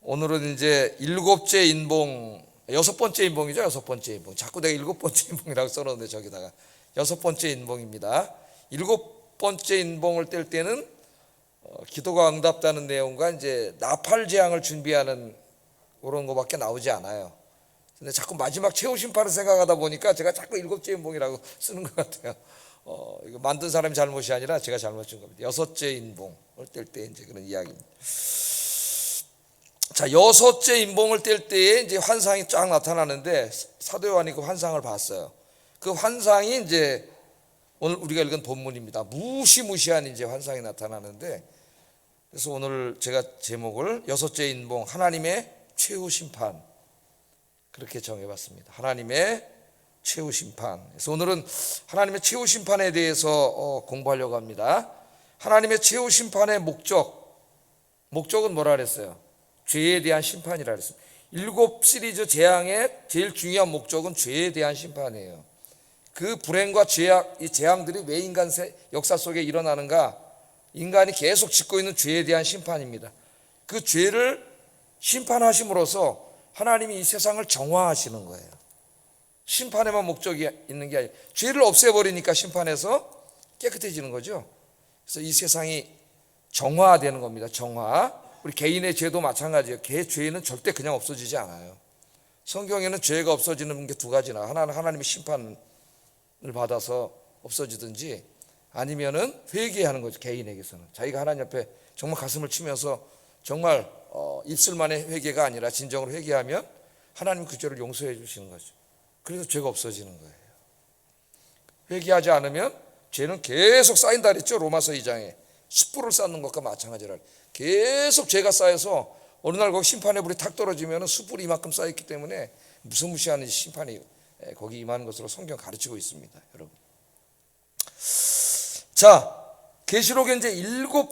오늘은 이제 일곱째 인봉, 여섯 번째 인봉이죠. 여섯 번째 인봉. 자꾸 내가 일곱 번째 인봉이라고 써놓는데 저기다가 여섯 번째 인봉입니다. 일곱 번째 인봉을 뗄 때는 기도가 응답되는 내용과 이제 나팔 재앙을 준비하는 그런 거밖에 나오지 않아요. 근데 자꾸 마지막 최후 심판을 생각하다 보니까 제가 자꾸 일곱째 인봉이라고 쓰는 것 같아요. 이거 만든 사람이 잘못이 아니라 제가 잘못 준 겁니다. 여섯째 인봉을 뗄 때 이제 그런 이야기입니다. 자, 여섯째 인봉을 뗄 때에 이제 환상이 쫙 나타나는데 사도 요한이 그 환상을 봤어요. 그 환상이 이제 오늘 우리가 읽은 본문입니다. 무시무시한 이제 환상이 나타나는데, 그래서 오늘 제가 제목을 여섯째 인봉, 하나님의 최후 심판, 그렇게 정해봤습니다. 하나님의 최후 심판. 그래서 오늘은 하나님의 최후 심판에 대해서 공부하려고 합니다. 하나님의 최후 심판의 목적은 뭐라 그랬어요? 죄에 대한 심판이라 그랬습니다. 일곱 시리즈 재앙의 제일 중요한 목적은 죄에 대한 심판이에요. 그 불행과 죄악, 이 재앙들이 왜 인간 역사 속에 일어나는가? 인간이 계속 짓고 있는 죄에 대한 심판입니다. 그 죄를 심판하심으로써 하나님이 이 세상을 정화하시는 거예요. 심판에만 목적이 있는 게 아니라 죄를 없애버리니까 심판에서 깨끗해지는 거죠. 그래서 이 세상이 정화되는 겁니다. 정화. 우리 개인의 죄도 마찬가지예요. 죄는 절대 그냥 없어지지 않아요. 성경에는 죄가 없어지는 게 두 가지나, 하나는 하나님의 심판을 받아서 없어지든지, 아니면은 회개하는 거죠. 개인에게서는 자기가 하나님 앞에 정말 가슴을 치면서 정말 입술만의 회개가 아니라 진정으로 회개하면 하나님 그 죄를 용서해 주시는 거죠. 그래서 죄가 없어지는 거예요. 회개하지 않으면 죄는 계속 쌓인다 그랬죠. 로마서 2장에 숯불을 쌓는 것과 마찬가지라. 계속 죄가 쌓여서 어느 날 거기 심판의 불이 탁 떨어지면 숯불이 이만큼 쌓였기 때문에 무시무시한 심판이 거기 임하는 것으로 성경 가르치고 있습니다, 여러분. 자, 계시록에 이제 일곱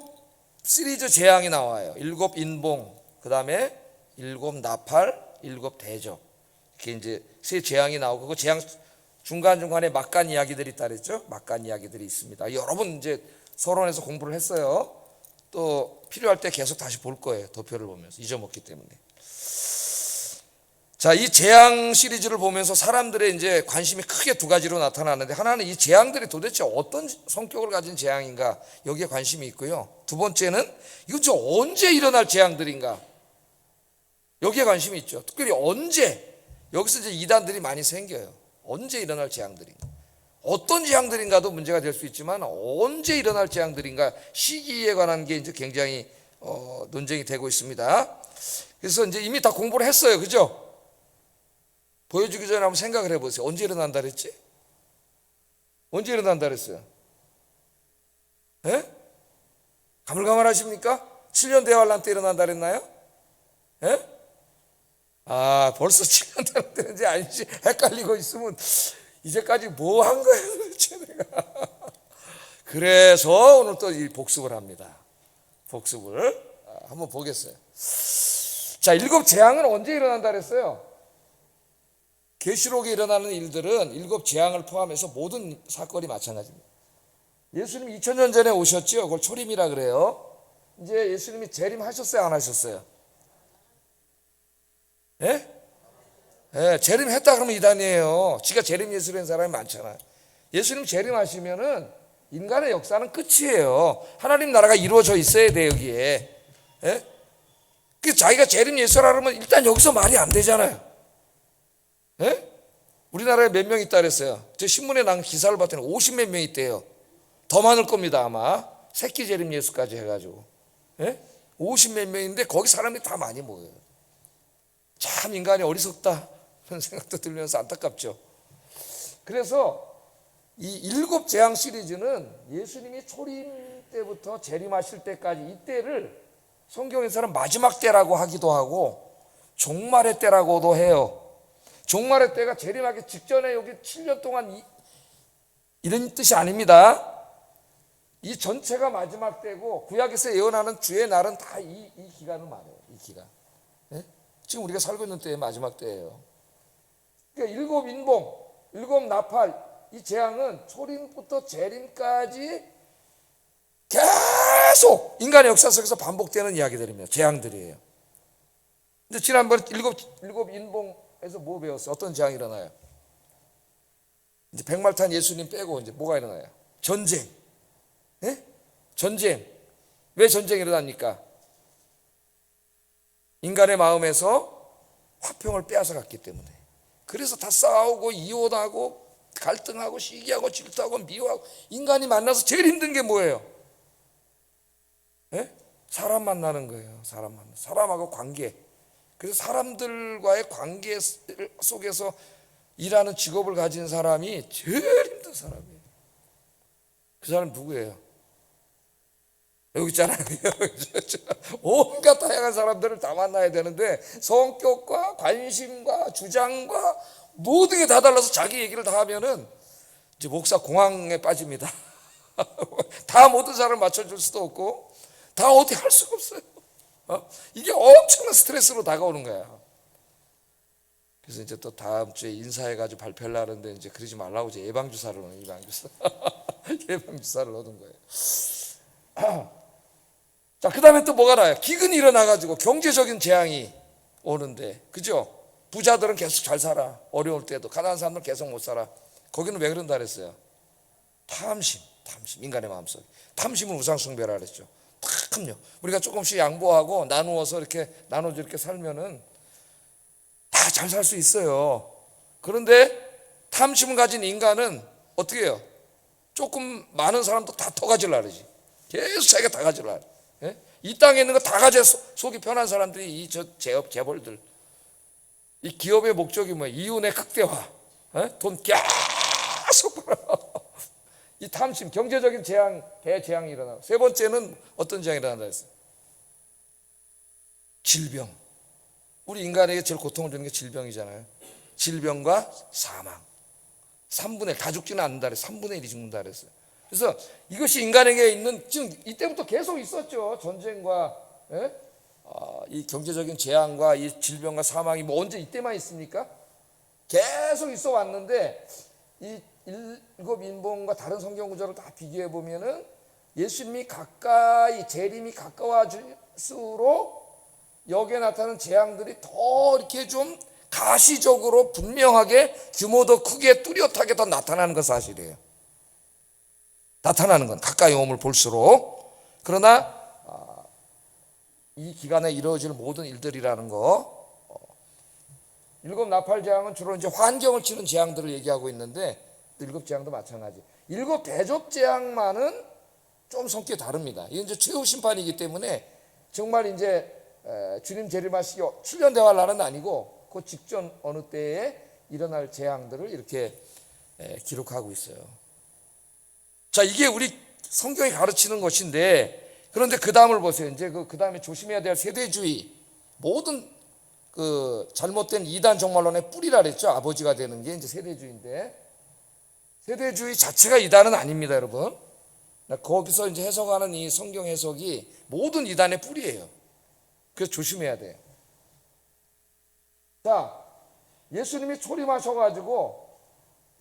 시리즈 재앙이 나와요. 일곱 인봉, 그 다음에 일곱 나팔, 일곱 대접. 이렇게 이제 세 재앙이 나오고, 그 재앙 중간중간에 막간 이야기들이 있다 그랬죠. 막간 이야기들이 있습니다. 여러분 이제 서론에서 공부를 했어요. 또 필요할 때 계속 다시 볼 거예요. 도표를 보면서 잊어먹기 때문에. 자, 이 재앙 시리즈를 보면서 사람들의 이제 관심이 크게 두 가지로 나타나는데, 하나는 이 재앙들이 도대체 어떤 성격을 가진 재앙인가, 여기에 관심이 있고요. 두 번째는 이건 저 언제 일어날 재앙들인가, 여기에 관심이 있죠. 특별히 언제, 여기서 이제 이단들이 많이 생겨요. 언제 일어날 재앙들인가, 어떤 재앙들인가도 문제가 될 수 있지만 언제 일어날 재앙들인가, 시기에 관한 게 이제 굉장히 논쟁이 되고 있습니다. 그래서 이제 이미 다 공부를 했어요, 그죠? 보여주기 전에 한번 생각을 해보세요. 언제 일어난다 그랬지? 언제 일어난다 그랬어요? 예? 가물가물하십니까? 7년 대환란 때 일어난다 그랬나요? 예? 벌써 7년 대환란인지 아닌지 헷갈리고 있으면 이제까지 뭐 한 거예요 도대체 내가. 그래서 오늘 또 이 복습을 합니다. 복습을 한번 보겠어요. 자, 일곱 재앙은 언제 일어난다 그랬어요? 계시록에 일어나는 일들은 일곱 재앙을 포함해서 모든 사건이 마찬가지입니다. 예수님이 2000년 전에 오셨죠. 그걸 초림이라 그래요. 이제 예수님이 재림하셨어요, 안 하셨어요? 예? 예, 재림했다 그러면 이단이에요. 지가 재림 예수라는 사람이 많잖아요. 예수님 재림하시면은 인간의 역사는 끝이에요. 하나님 나라가 이루어져 있어야 돼, 여기에. 예? 그 자기가 재림 예수라 그러면 일단 여기서 말이 안 되잖아요. 예? 우리나라에 몇 명 있다 그랬어요? 저 신문에 난 기사를 봤더니 50몇 명 있대요. 더 많을 겁니다, 아마. 새끼 재림 예수까지 해가지고. 예? 50몇 명인데 거기 사람들이 다 많이 모여요. 참 인간이 어리석다 그런 생각도 들면서 안타깝죠. 그래서 이 일곱 재앙 시리즈는 예수님이 초림 때부터 재림하실 때까지, 이때를 성경에서는 마지막 때라고 하기도 하고 종말의 때라고도 해요. 종말의 때가 재림하기 직전에 여기 7년 동안 이런 뜻이 아닙니다. 이 전체가 마지막 때고, 구약에서 예언하는 주의 날은 다 이 기간을 말해요. 이 기간. 네? 지금 우리가 살고 있는 때의 마지막 때예요. 그러니까 일곱 인봉, 일곱 나팔, 이 재앙은 초림부터 재림까지 계속 인간의 역사 속에서 반복되는 이야기들입니다. 재앙들이에요. 근데 지난번에 일곱 인봉에서 뭐 배웠어요? 어떤 재앙이 일어나요? 이제 백말탄 예수님 빼고 이제 뭐가 일어나요? 전쟁. 예? 전쟁. 왜 전쟁이 일어납니까? 인간의 마음에서 화평을 빼앗아갔기 때문에. 그래서 다 싸우고 이혼하고 갈등하고 시기하고 질투하고 미워하고. 인간이 만나서 제일 힘든 게 뭐예요? 예? 사람 만나는 거예요. 사람하고 관계. 그래서 사람들과의 관계 속에서 일하는 직업을 가진 사람이 제일 힘든 사람이에요. 그 사람 누구예요? 여기 있잖아요. 온갖 다양한 사람들을 다 만나야 되는데 성격과 관심과 주장과 모든 게 다 달라서 자기 얘기를 다 하면은 이제 목사 공황에 빠집니다. 다 모든 사람을 맞춰줄 수도 없고 다 어떻게 할 수가 없어요. 이게 엄청난 스트레스로 다가오는 거야. 그래서 이제 또 다음 주에 인사해가지고 발표를 하는데 이제 그러지 말라고 이제 예방주사를 얻는 예방주사. 예방주사를 얻은 거예요. 자, 그 다음에 또 뭐가 나요? 기근이 일어나가지고 경제적인 재앙이 오는데, 그죠? 부자들은 계속 잘 살아. 어려울 때도. 가난한 사람들은 계속 못 살아. 거기는 왜 그런다 그랬어요? 탐심. 인간의 마음속에. 탐심은 우상숭배라 그랬죠. 탐욕. 우리가 조금씩 양보하고 나누어서 이렇게 나눠서 이렇게 살면은 다 잘 살 수 있어요. 그런데 탐심을 가진 인간은 어떻게 해요? 조금 많은 사람도 다 더 가지려고 그러지. 계속 자기가 다 가지려고 그래. 예? 이 땅에 있는 거 다 가져 속이 편한 사람들이 이 재벌들. 이 기업의 목적이 뭐예요? 이윤의 극대화. 예? 돈 계속 벌어. 이 탐심, 경제적인 재앙, 대재앙이 일어나고. 세 번째는 어떤 재앙이 일어난다 했어요? 질병. 우리 인간에게 제일 고통을 주는 게 질병이잖아요. 질병과 사망. 3분의 1, 다 죽지는 않는다 그랬어요. 3분의 1이 죽는다 그랬어요. 그래서 이것이 인간에게 있는, 지금 이때부터 계속 있었죠. 전쟁과 이 경제적인 재앙과 이 질병과 사망이 뭐 언제 이때만 있습니까? 계속 있어 왔는데 이 일곱 인봉과 다른 성경 구절을 다 비교해 보면은 예수님이 가까이 재림이 가까워질수록 여기에 나타나는 재앙들이 더 이렇게 좀 가시적으로 분명하게 규모 더 크게 뚜렷하게 더 나타나는 건 사실이에요. 나타나는 건 가까이 오면 볼수록. 그러나 이 기간에 이루어질 모든 일들이라는 거, 일곱 나팔 재앙은 주로 이제 환경을 치는 재앙들을 얘기하고 있는데 일곱 재앙도 마찬가지. 일곱 대접 재앙만은 좀 성격이 다릅니다. 이건 이제 최후 심판이기 때문에 정말 이제 주님 재림하시기 7년 대활 날은 아니고 그 직전 어느 때에 일어날 재앙들을 이렇게 기록하고 있어요. 자, 이게 우리 성경이 가르치는 것인데, 그런데 그 다음을 보세요. 이제 그 다음에 조심해야 될 세대주의, 모든 그 잘못된 이단 종말론의 뿌리라 그랬죠. 아버지가 되는 게 이제 세대주의인데, 세대주의 자체가 이단은 아닙니다, 여러분. 거기서 이제 해석하는 이 성경 해석이 모든 이단의 뿌리예요. 그래서 조심해야 돼요. 자, 예수님이 초림하셔가지고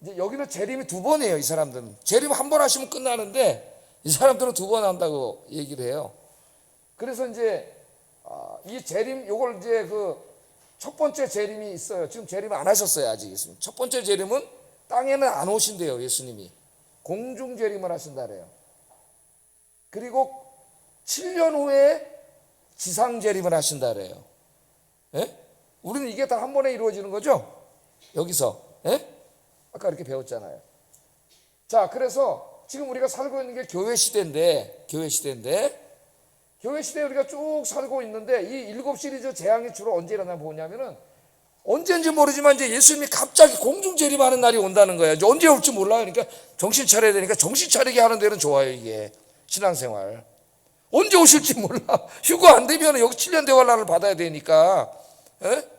이제 여기는 재림이 2번이에요. 이 사람들은 재림 1번 하시면 끝나는데 이 사람들은 2번 한다고 얘기를 해요. 그래서 이제 이 재림, 요걸 이제 그 첫 번째 재림이 있어요. 지금 재림 안 하셨어요, 아직 예수님. 첫 번째 재림은 땅에는 안 오신대요, 예수님이. 공중 재림을 하신다 그래요. 그리고 7년 후에 지상 재림을 하신다 그래요. 예? 우리는 이게 다 한 번에 이루어지는 거죠? 여기서. 예? 아까 이렇게 배웠잖아요. 자, 그래서 지금 우리가 살고 있는 게 교회 시대인데 교회 시대에 우리가 쭉 살고 있는데 이 7시리즈 재앙이 주로 언제 일어나 보냐면은 언제인지 모르지만 이제 예수님이 갑자기 공중 재림하는 날이 온다는 거예요. 이제 언제 올지 몰라요. 그러니까 정신 차려야 되니까 정신 차리게 하는 데는 좋아요, 이게. 신앙생활. 언제 오실지 몰라. 휴가 안 되면 여기 7년 대활란을 받아야 되니까. 에?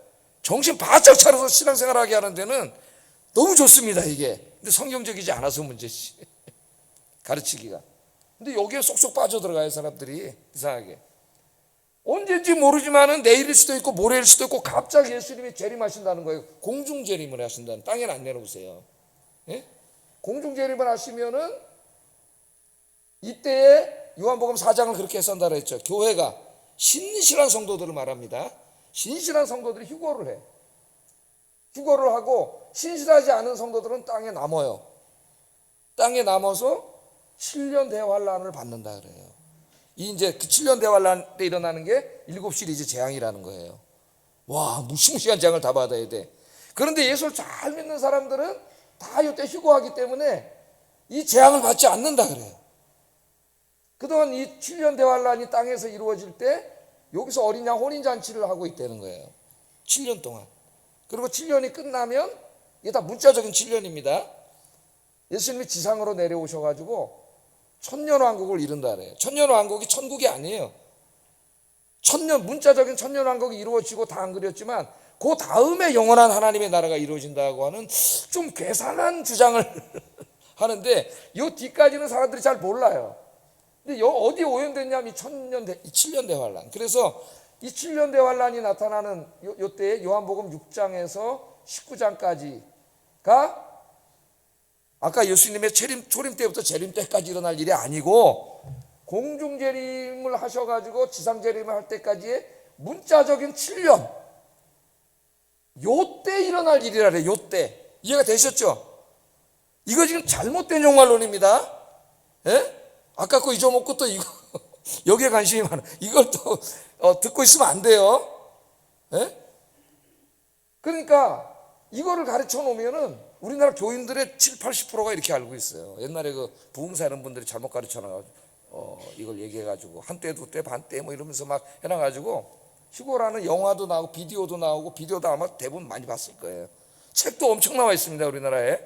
정신 바짝 차려서 신앙생활 하게 하는 데는 너무 좋습니다, 이게. 근데 성경적이지 않아서 문제지. 가르치기가. 근데 여기에 쏙쏙 빠져들어가요, 사람들이. 이상하게. 언제인지 모르지만은 내일일 수도 있고 모레일 수도 있고 갑자기 예수님이 재림하신다는 거예요. 공중 재림을 하신다는. 땅에는 안 내려오세요. 예? 공중 재림을 하시면은 이때에 요한복음 4장을 그렇게 해석한다 그랬죠. 교회가 신실한 성도들을 말합니다. 신실한 성도들이 휴거를 해. 휴거를 하고 신실하지 않은 성도들은 땅에 남아요. 땅에 남아서 7년 대환란을 받는다 그래요. 이 이제 그 7년 대환란 때 일어나는 게 7시리즈 재앙이라는 거예요. 와, 무시무시한 재앙을 다 받아야 돼. 그런데 예수를 잘 믿는 사람들은 다 이때 휴거하기 때문에 이 재앙을 받지 않는다 그래요. 그동안 이 7년 대환란이 땅에서 이루어질 때 여기서 어린 양 혼인잔치를 하고 있다는 거예요. 7년 동안. 그리고 7년이 끝나면 이게 다 문자적인 7년입니다. 예수님이 지상으로 내려오셔가지고 천년왕국을 이룬다 그래요. 천년왕국이 천국이 아니에요. 문자적인 천년왕국이 이루어지고 다 안 그렸지만 그 다음에 영원한 하나님의 나라가 이루어진다고 하는 좀 괴상한 주장을 하는데 이 뒤까지는 사람들이 잘 몰라요. 근데 어디 오염됐냐면 이 7년 대환란. 그래서 이 7년 대환란이 나타나는 요때 요한복음 6장에서 19장까지가 아까 예수님의 초림 때부터 재림 때까지 일어날 일이 아니고 공중 재림을 하셔가지고 지상 재림을 할 때까지의 문자적인 7년, 요때 일어날 일이라 그래요. 요때. 이해가 되셨죠? 이거 지금 잘못된 종말론입니다. 예? 아까 거 잊어먹고 또 이거 여기에 관심이 많아. 이걸 또 듣고 있으면 안 돼요. 예? 그러니까 이거를 가르쳐 놓으면은 우리나라 교인들의 70-80%가 이렇게 알고 있어요. 옛날에 그 부흥사 이런 분들이 잘못 가르쳐 놔가지고 이걸 얘기해가지고 한때 두때 반때 뭐 이러면서 막 해놔가지고 휴거라는 영화도 나오고 비디오도 아마 대부분 많이 봤을 거예요. 책도 엄청 나와 있습니다. 우리나라에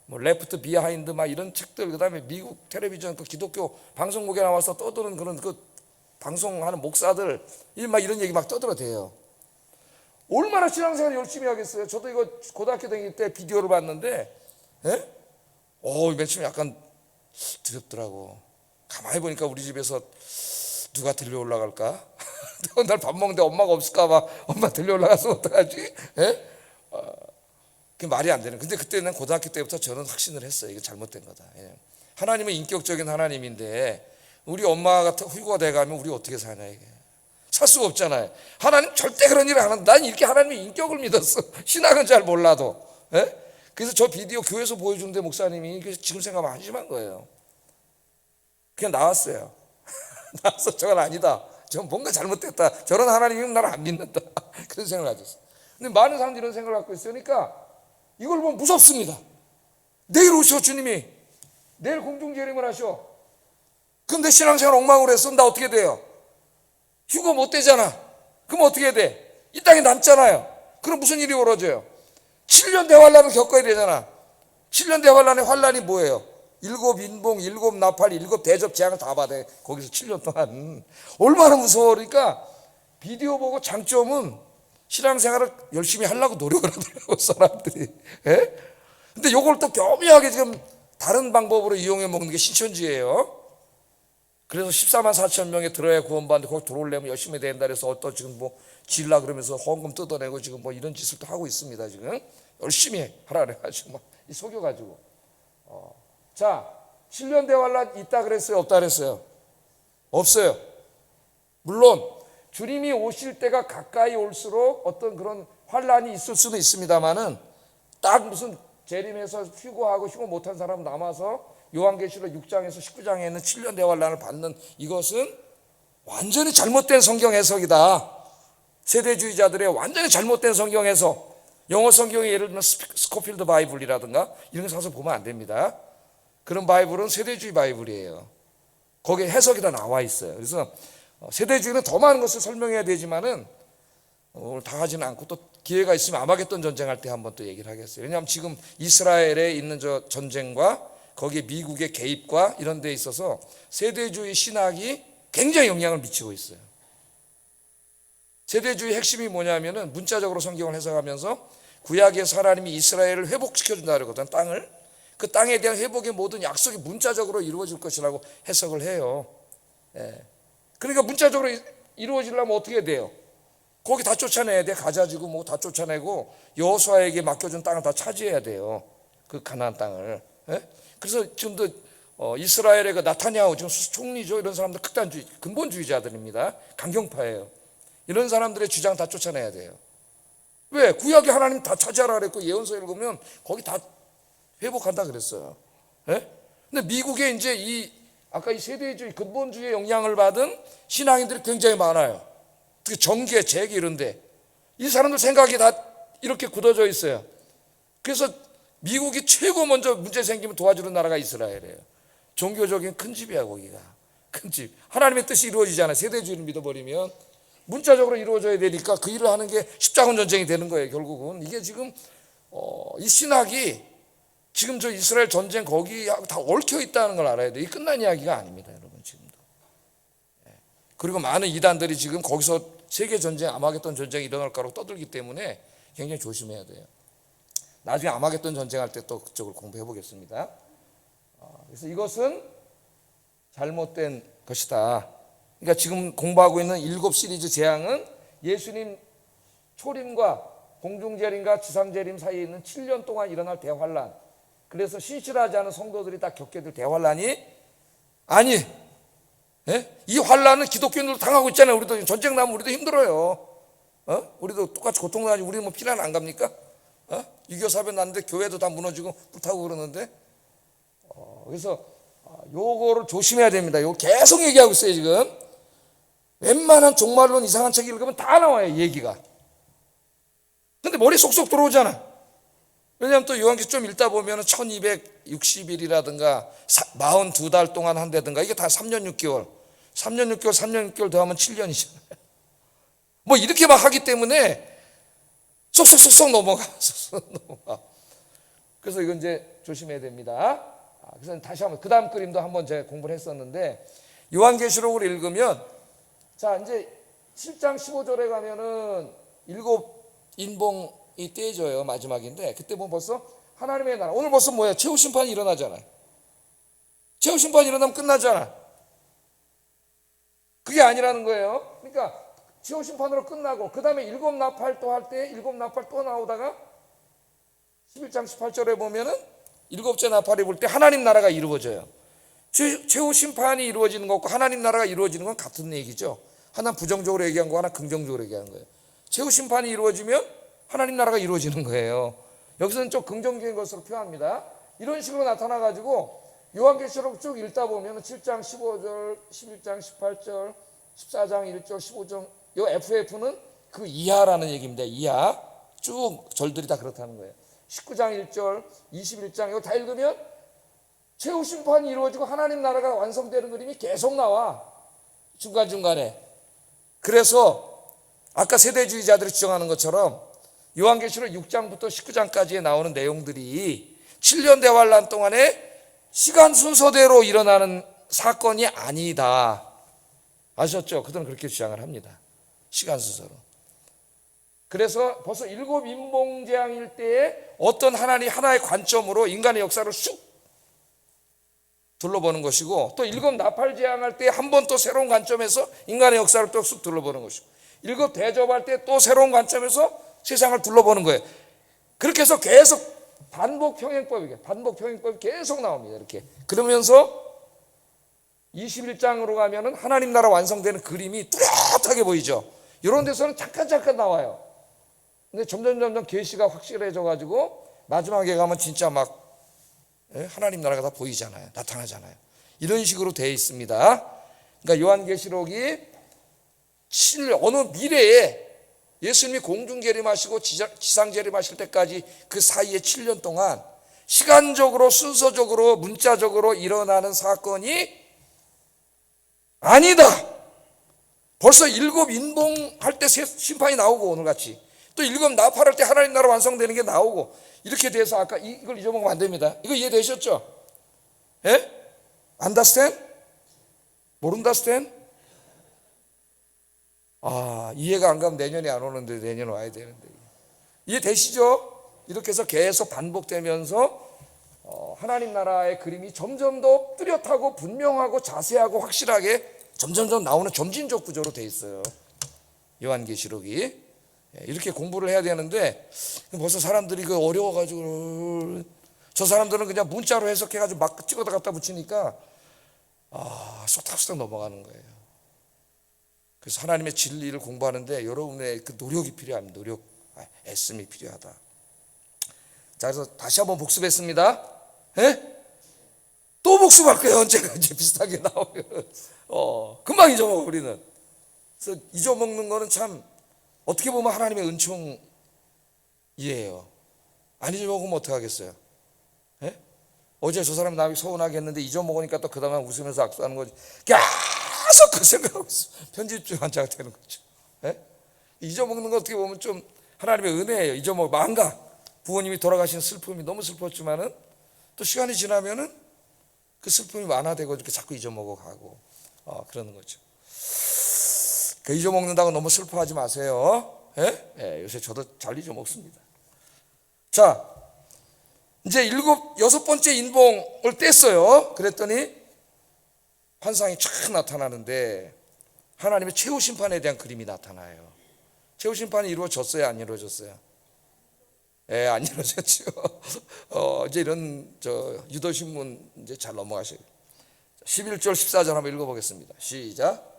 뭐 레프트 비하인드 막 이런 책들, 그다음에 미국 텔레비전 그 기독교 방송국에 나와서 떠드는 그런 그 방송하는 목사들 막 이런 얘기 막 떠들어대요. 얼마나 신앙생활 열심히 하겠어요. 저도 이거 고등학교 다닐 때 비디오를 봤는데, 예? 맨 처음에 약간 두렵더라고. 가만히 보니까 우리 집에서 누가 들려 올라갈까? 날 밥 먹는데 엄마가 없을까 봐. 엄마 들려 올라가서 어떡하지? 예? 그게 말이 안 되는. 근데 그때는 고등학교 때부터 저는 확신을 했어요. 이거 잘못된 거다. 예. 하나님은 인격적인 하나님인데 우리 엄마가 휴거가 돼가면 우리 어떻게 사냐 이게. 살 수가 없잖아요. 하나님 절대 그런 일을 안 한다. 난 이렇게 하나님의 인격을 믿었어. 신학은 잘 몰라도. 예? 그래서 저 비디오 교회에서 보여주는데 목사님이 지금 생각하면 한심한 거예요. 그냥 나왔어요. 나와서 저건 아니다. 저건 뭔가 잘못됐다. 저런 하나님은 나를 안 믿는다. 그런 생각을 가졌어요. 근데 많은 사람들이 이런 생각을 갖고 있으니까 이걸 보면 무섭습니다. 내일 오셔 주님이. 내일 공중재림을 하셔. 그럼 내 신앙생활 엉망으로 했으면 나 어떻게 돼요? 휴거 못 되잖아. 그럼 어떻게 돼? 이 땅에 남잖아요. 그럼 무슨 일이 벌어져요? 7년 대환란을 겪어야 되잖아. 7년 대환란의 환란이 뭐예요? 7 인봉, 7 나팔, 7 대접 재앙을 다 받아. 거기서 7년 동안. 얼마나 무서워. 그러니까 비디오 보고 장점은 신앙생활을 열심히 하려고 노력을 하더라고 사람들이. 예? 근데 요걸 또 교묘하게 지금 다른 방법으로 이용해 먹는 게 신천지예요. 그래서 14만 4천 명이 들어야 구원받는데 거기 들어오려면 열심히 된다 그래서 어떤 지금 뭐 질라 그러면서 헌금 뜯어내고 지금 뭐 이런 짓을 또 하고 있습니다. 지금 열심히 하라 그래가지고 막 속여가지고. 자, 7년 대환란 있다 그랬어요? 없다 그랬어요? 없어요. 물론 주님이 오실 때가 가까이 올수록 어떤 그런 환란이 있을 수도 있습니다만은 딱 무슨 재림해서 휴거하고 휴거 못한 사람 남아서 요한계시록 6장에서 19장에 있는 7년 대환란을 받는 이것은 완전히 잘못된 성경 해석이다. 세대주의자들의 완전히 잘못된 성경 해석. 영어 성경에 예를 들면 스코필드 바이블이라든가 이런 거 사서 보면 안 됩니다. 그런 바이블은 세대주의 바이블이에요. 거기에 해석이 다 나와 있어요. 그래서 세대주의는 더 많은 것을 설명해야 되지만은 오늘 다 하지는 않고 또 기회가 있으면 아마겟돈 전쟁할 때 한번 또 얘기를 하겠어요. 왜냐하면 지금 이스라엘에 있는 저 전쟁과 거기에 미국의 개입과 이런 데 있어서 세대주의 신학이 굉장히 영향을 미치고 있어요. 세대주의 핵심이 뭐냐면은 문자적으로 성경을 해석하면서 구약에서 하나님이 이스라엘을 회복시켜준다 그러거든. 땅을. 그 땅에 대한 회복의 모든 약속이 문자적으로 이루어질 것이라고 해석을 해요. 예. 그러니까 문자적으로 이루어지려면 어떻게 돼요? 거기 다 쫓아내야 돼. 가자지구 뭐 다 쫓아내고 여호수아에게 맡겨준 땅을 다 차지해야 돼요. 그 가나안 땅을. 예? 그래서 지금도 이스라엘의 그 나타냐후 지금 총리죠. 이런 사람들 극단주의 근본주의자들입니다. 강경파예요. 이런 사람들의 주장 다 쫓아내야 돼요. 왜? 구약에 하나님 다 차지하라 그랬고 예언서 읽으면 거기 다 회복한다 그랬어요. 예? 근데 미국에 이제 아까 이 세대주의 근본주의의 영향을 받은 신앙인들이 굉장히 많아요. 특히 정계, 재계 이런데 이 사람들 생각이 다 이렇게 굳어져 있어요. 그래서 미국이 최고 먼저 문제 생기면 도와주는 나라가 이스라엘이에요. 종교적인 큰 집이야 거기가. 큰 집. 하나님의 뜻이 이루어지잖아요. 세대주의를 믿어버리면 문자적으로 이루어져야 되니까 그 일을 하는 게 십자군 전쟁이 되는 거예요. 결국은 이게 지금 이 신학이 지금 저 이스라엘 전쟁 거기하고 다 얽혀 있다는 걸 알아야 돼요. 이 끝난 이야기가 아닙니다, 여러분 지금도. 그리고 많은 이단들이 지금 거기서 세계 전쟁, 아마겟돈 전쟁이 일어날 거라고 떠들기 때문에 굉장히 조심해야 돼요. 나중에 아마겟돈 전쟁할 때 또 그쪽을 공부해 보겠습니다. 그래서 이것은 잘못된 것이다. 그러니까 지금 공부하고 있는 7 시리즈 재앙은 예수님 초림과 공중재림과 지상재림 사이에 있는 7년 동안 일어날 대환란. 그래서 신실하지 않은 성도들이 다 겪게 될 대환란이 아니. 이 환란은 기독교인들도 당하고 있잖아요. 우리도 전쟁 나면 우리도 힘들어요. 우리도 똑같이 고통당하지. 우리 뭐 피난 안 갑니까? 6.25 사변 났는데 교회도 다 무너지고 불타고 그러는데. 그래서 요거를 조심해야 됩니다. 요거 계속 얘기하고 있어요 지금. 웬만한 종말론 이상한 책 읽으면 다 나와요 얘기가. 근데 머리 쏙쏙 들어오잖아. 왜냐하면 또 요한계시록 좀 읽다 보면 1260일이라든가 42달 동안 한다든가 이게 다 3년 6개월 3년 6개월 3년 6개월 더하면 7년이잖아요. 뭐 이렇게 막 하기 때문에 쏙쏙쏙쏙 넘어가. 그래서 이건 이제 조심해야 됩니다. 그래서 다시 한번 그 다음 그림도 한번 제가 공부를 했었는데 요한계시록을 읽으면 자 이제 7장 15절에 가면은 7 인봉이 떼져요. 마지막인데 그때 보면 벌써 하나님의 나라 오늘 벌써 뭐야 최후 심판이 일어나잖아요. 최후 심판이 일어나면 끝나잖아. 그게 아니라는 거예요. 그러니까 최후 심판으로 끝나고 그 다음에 7 나팔 또 할 때 7 나팔 또 나오다가 11장 18절에 보면은 7째 나팔이 불 때 하나님 나라가 이루어져요. 최후 심판이 이루어지는 것과 하나님 나라가 이루어지는 건 같은 얘기죠. 하나 부정적으로 얘기한 거 하나 긍정적으로 얘기한 거예요. 최후 심판이 이루어지면 하나님 나라가 이루어지는 거예요. 여기서는 좀 긍정적인 것으로 표현합니다. 이런 식으로 나타나가지고 요한계시록 쭉 읽다 보면 7장 15절, 11장 18절, 14장 1절, 15절 요 FF는 그 이하라는 얘기입니다. 이하 쭉 절들이 다 그렇다는 거예요. 19장 1절, 21장 이거 다 읽으면 최후 심판이 이루어지고 하나님 나라가 완성되는 그림이 계속 나와. 중간중간에. 그래서 아까 세대주의자들이 주장하는 것처럼 요한계시록 6장부터 19장까지에 나오는 내용들이 7년 대환란 동안에 시간 순서대로 일어나는 사건이 아니다. 아셨죠? 그들은 그렇게 주장을 합니다. 시간 순서로. 그래서 벌써 7 인봉재앙일 때에 어떤 하나의 관점으로 인간의 역사를 쑥 둘러보는 것이고 또 7 나팔재앙할 때 한 번 또 새로운 관점에서 인간의 역사를 또 쑥 둘러보는 것이고 7 대접할 때 또 새로운 관점에서 세상을 둘러보는 거예요. 그렇게 해서 계속 반복평행법이 계속 나옵니다. 이렇게 그러면서 21장으로 가면은 하나님 나라 완성되는 그림이 뚜렷하게 보이죠. 이런 데서는 잠깐 나와요. 근데 점점 계시가 확실해져 가지고 마지막에 가면 진짜 막 하나님 나라가 다 보이잖아요. 나타나잖아요. 이런 식으로 되어 있습니다. 그러니까 요한계시록이 어느 미래에 예수님이 공중재림하시고 지상재림하실 때까지 그 사이에 7년 동안 시간적으로 순서적으로 문자적으로 일어나는 사건이 아니다. 벌써 7 인봉할 때 심판이 나오고 오늘같이 또 7 나팔할 때 하나님 나라 완성되는 게 나오고 이렇게 돼서 아까 이걸 잊어먹으면 안 됩니다. 이거 이해되셨죠? 예? Understand? 모른다스탠? 이해가 안 가면 내년에 안 오는데 내년 와야 되는데 이해되시죠? 이렇게 해서 계속 반복되면서 하나님 나라의 그림이 점점 더 뚜렷하고 분명하고 자세하고 확실하게 점점 나오는 점진적 구조로 돼 있어요. 요한계시록이 이렇게 공부를 해야 되는데 벌써 사람들이 그 어려워가지고 저 사람들은 그냥 문자로 해석해가지고 막 찍어다 갖다 붙이니까 쏙탁쏙탁 넘어가는 거예요. 그래서 하나님의 진리를 공부하는데 여러분의 그 노력이 필요합니다. 애씀이 필요하다. 자, 그래서 다시 한번 복습했습니다. 예? 또 복습할 거예요. 언젠가 이제 비슷하게 나오면 금방 잊어먹어 우리는. 그래서 잊어먹는 거는 참 어떻게 보면 하나님의 은총이에요. 안 잊어먹으면 어떡하겠어요? 예? 어제 저 사람이 나에게 서운하게 했는데 잊어먹으니까 또 그 다음에 웃으면서 악수하는 거지. 계속 그 생각하고 있어. 편집증 환자가 되는 거죠. 예? 잊어먹는 거 어떻게 보면 좀 하나님의 은혜예요. 망가. 부모님이 돌아가신 슬픔이 너무 슬펐지만은 또 시간이 지나면은 그 슬픔이 완화되고 이렇게 자꾸 잊어먹어 가고 그러는 거죠. 그 잊어먹는다고 너무 슬퍼하지 마세요. 예? 예, 요새 저도 잘 잊어먹습니다. 자, 이제 여섯 번째 인봉을 뗐어요. 그랬더니 환상이 촥 나타나는데 하나님의 최후 심판에 대한 그림이 나타나요. 최후 심판이 이루어졌어요? 안 이루어졌어요? 예, 안 이루어졌죠. 이제 이런 유도신문 이제 잘 넘어가셔요. 11절 14절 한번 읽어보겠습니다. 시작.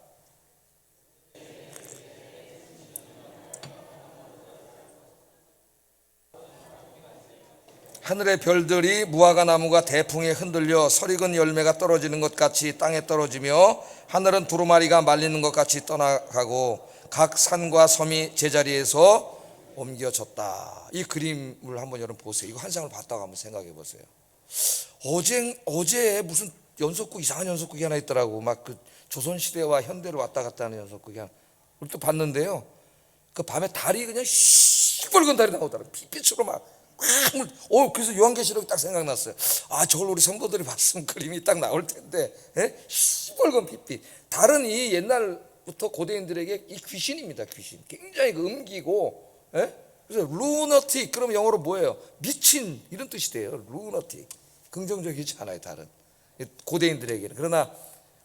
하늘의 별들이 무화과 나무가 대풍에 흔들려 설익은 열매가 떨어지는 것 같이 땅에 떨어지며 하늘은 두루마리가 말리는 것 같이 떠나가고 각 산과 섬이 제자리에서 옮겨졌다. 이 그림을 한번 여러분 보세요. 이거 환상을 봤다고 한번 생각해 보세요. 어제 무슨 이상한 연속극이 하나 있더라고. 막 그 조선시대와 현대로 왔다 갔다 하는 연속극이 하나. 우리 또 봤는데요. 그 밤에 달이 그냥 시뻘건 달이 나오더라고. 빛으로 막. 그래서 요한계시록이 딱 생각났어요. 저걸 우리 성도들이 봤으면 그림이 딱 나올 텐데. 예? 시뻘건 빛. 달은 이 옛날부터 고대인들에게 이 귀신입니다. 귀신. 굉장히 음기고. 예? 그래서 루너틱 그러면 영어로 뭐예요? 미친 이런 뜻이 돼요. 루너틱. 긍정적이지 않아요. 달은 고대인들에게는. 그러나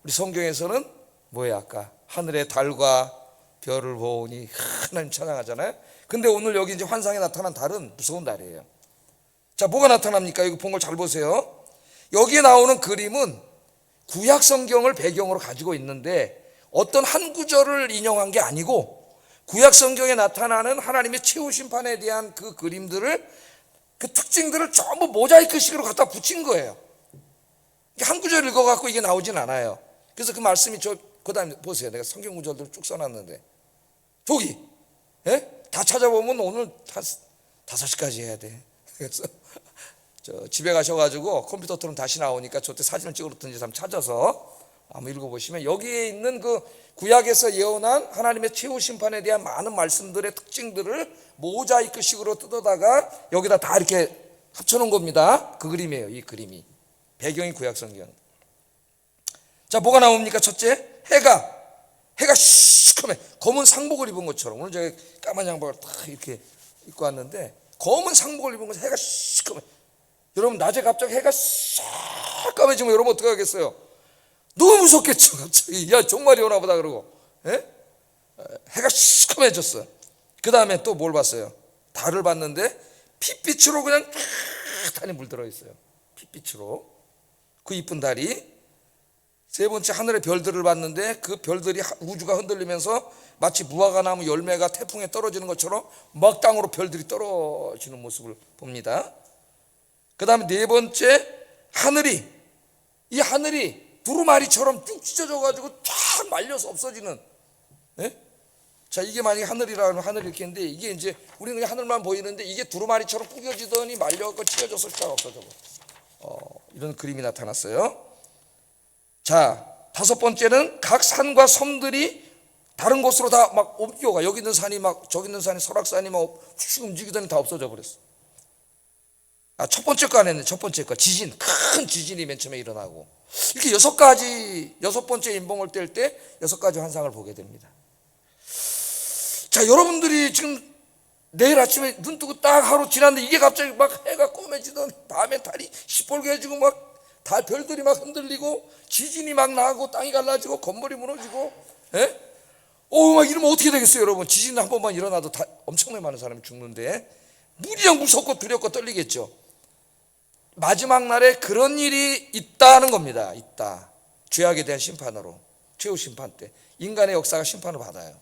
우리 성경에서는 뭐예요? 아까 하늘의 달과 별을 보니 하나님 찬양하잖아요. 근데 오늘 여기 이제 환상에 나타난 달은 무서운 달이에요. 자, 뭐가 나타납니까? 이거 본 걸 잘 보세요. 여기에 나오는 그림은 구약 성경을 배경으로 가지고 있는데 어떤 한 구절을 인용한 게 아니고 구약 성경에 나타나는 하나님의 최후 심판에 대한 그 그림들을 그 특징들을 전부 모자이크식으로 갖다 붙인 거예요. 한 구절 읽어갖고 이게 나오진 않아요. 그래서 그 말씀이 그 다음에 보세요. 내가 성경 구절들을 쭉 써놨는데 저기 다 찾아보면 오늘 5시까지 해야 돼. 그래서 집에 가셔가지고 컴퓨터 틀면 다시 나오니까 저때 사진을 찍어놓던지 한번 찾아서 한번 읽어보시면 여기에 있는 그 구약에서 예언한 하나님의 최후 심판에 대한 많은 말씀들의 특징들을 모자이크식으로 뜯어다가 여기다 다 이렇게 합쳐놓은 겁니다. 그 그림이에요. 이 그림이 배경이 구약 성경. 자, 뭐가 나옵니까? 첫째, 해가 시커매 검은 상복을 입은 것처럼. 오늘 제가 까만 양복을 딱 이렇게 입고 왔는데 검은 상복을 입은 것처럼 해가 시커매. 여러분 낮에 갑자기 해가 싹 까매지면 여러분 어떻게 하겠어요? 너무 무섭겠죠. 갑자기 야 종말이 오나 보다 그러고. 해가 시커매졌어요. 그 다음에 또 뭘 봤어요? 달을 봤는데 핏빛으로 그냥 쫙 물들어 있어요. 핏빛으로 그 이쁜 달이. 세 번째, 하늘의 별들을 봤는데 그 별들이 우주가 흔들리면서 마치 무화과 나무 열매가 태풍에 떨어지는 것처럼 막 땅으로 별들이 떨어지는 모습을 봅니다. 그 다음에 네 번째, 이 하늘이 두루마리처럼 쭉 찢어져 가지고 쫙 말려서 없어지는. 자, 이게 만약에 하늘이라면 하늘이 이렇게 있는데 이게 이제 우리는 그냥 하늘만 보이는데 이게 두루마리처럼 구겨지더니 말려서 찢어져서 쫙 없어져. 이런 그림이 나타났어요. 자, 다섯 번째는 각 산과 섬들이 다른 곳으로 다 막 옮겨가. 여기 있는 산이 막 저기 있는 산이 설악산이 막 휙 움직이더니 다 없어져 버렸어. 첫 번째 거 안 했네. 첫 번째 거 큰 지진이 맨 처음에 일어나고 이렇게 여섯 번째 인봉을 뗄 때 6가지 환상을 보게 됩니다. 자, 여러분들이 지금 내일 아침에 눈 뜨고 딱 하루 지났는데 이게 갑자기 막 해가 꼬매지더니 밤에 달이 시뻘게 해지고 막 다 별들이 막 흔들리고 지진이 막 나고 땅이 갈라지고 건물이 무너지고 막 이러면 어떻게 되겠어요? 여러분, 지진 한 번만 일어나도 다 엄청나게 많은 사람이 죽는데 무지랑 무섭고 두렵고 떨리겠죠. 마지막 날에 그런 일이 있다는 겁니다. 있다. 죄악에 대한 심판으로, 최후 심판 때 인간의 역사가 심판을 받아요.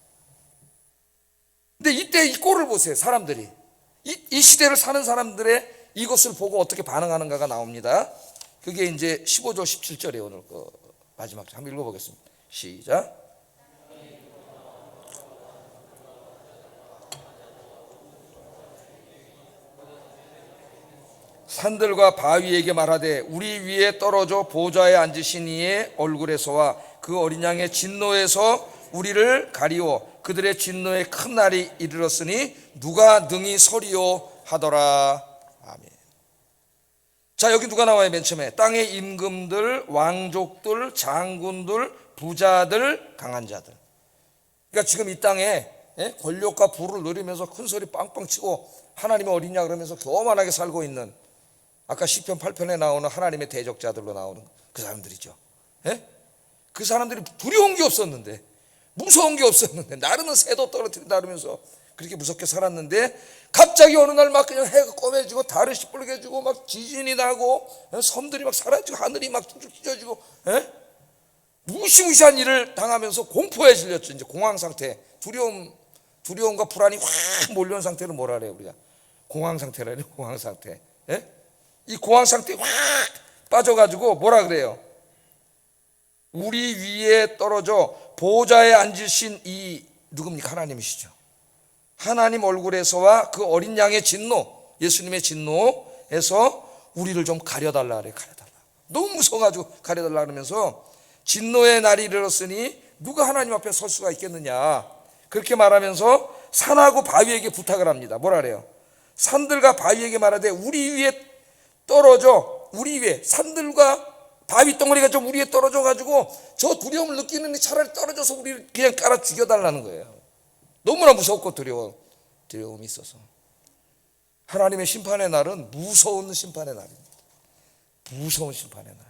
근데 이때 이 꼴을 보세요. 사람들이 이 시대를 사는 사람들의 이것을 보고 어떻게 반응하는가가 나옵니다. 그게 이제 15절 17절에 오늘 마지막 한번 읽어보겠습니다. 시작. 산들과 바위에게 말하되 우리 위에 떨어져 보좌에 앉으신 이의 얼굴에서와 그 어린 양의 진노에서 우리를 가리워 그들의 진노의 큰 날이 이르렀으니 누가 능히 서리요 하더라. 아멘. 자, 여기 누가 나와요? 맨 처음에 땅의 임금들, 왕족들, 장군들, 부자들, 강한 자들. 그러니까 지금 이 땅에 권력과 부를 누리면서 큰 소리 빵빵 치고 하나님의 어린 양 그러면서 교만하게 살고 있는, 아까 시편 8편에 나오는 하나님의 대적자들로 나오는 그 사람들이죠. 그 사람들이 두려운 게 없었는데, 무서운 게 없었는데, 나르는 새도 떨어뜨린다 그러면서 그렇게 무섭게 살았는데, 갑자기 어느 날 막 그냥 해가 꼬매지고 달이 시뻘개지고 막 지진이 나고 섬들이 막 사라지고 하늘이 막 찢어지고 무시무시한 일을 당하면서 공포에 질렸죠. 이제 공황 상태, 두려움과 불안이 확 몰려온 상태를 뭐라 그래요? 우리가 공황 상태라 그래요. 공황 상태. 이 공황 상태에 확 빠져가지고 뭐라 그래요? 우리 위에 떨어져 보좌에 앉으신 이 누굽니까? 하나님이시죠. 하나님 얼굴에서와 그 어린 양의 진노, 예수님의 진노에서 우리를 좀 가려달라 그래. 가려달라. 너무 무서워가지고 가려달라 그러면서 진노의 날이 이르렀으니 누가 하나님 앞에 설 수가 있겠느냐, 그렇게 말하면서 산하고 바위에게 부탁을 합니다. 뭐라 그래요? 산들과 바위에게 말하되 우리 위에 떨어져, 우리 위에, 산들과 바위 덩어리가 좀 우리 위에 떨어져 가지고 저 두려움을 느끼는 차라리 떨어져서 우리를 그냥 깔아 죽여달라는 거예요. 너무나 무섭고 두려움이 있어서. 하나님의 심판의 날은 무서운 심판의 날입니다. 무서운 심판의 날.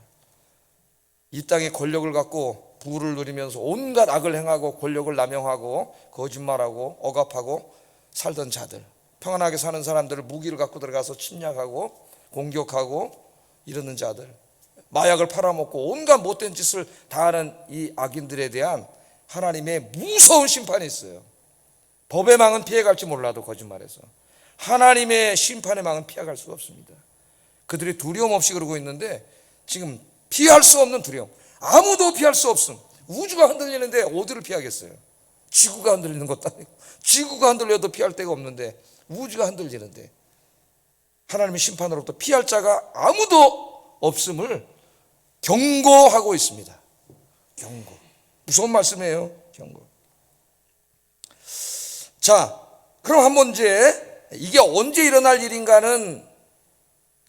이 땅에 권력을 갖고 부를 누리면서 온갖 악을 행하고 권력을 남용하고 거짓말하고 억압하고 살던 자들, 평안하게 사는 사람들을 무기를 갖고 들어가서 침략하고 공격하고 이러는 자들, 마약을 팔아먹고 온갖 못된 짓을 다하는 이 악인들에 대한 하나님의 무서운 심판이 있어요. 법의 망은 피해갈지 몰라도 거짓말해서 하나님의 심판의 망은 피해갈 수가 없습니다. 그들이 두려움 없이 그러고 있는데 지금 피할 수 없는 두려움, 아무도 피할 수 없음. 우주가 흔들리는데 어디를 피하겠어요? 지구가 흔들리는 것도 아니고, 지구가 흔들려도 피할 데가 없는데 우주가 흔들리는데 하나님의 심판으로부터 피할 자가 아무도 없음을 경고하고 있습니다. 경고. 무서운 말씀이에요. 경고. 자, 그럼 한번 이게 언제 일어날 일인가는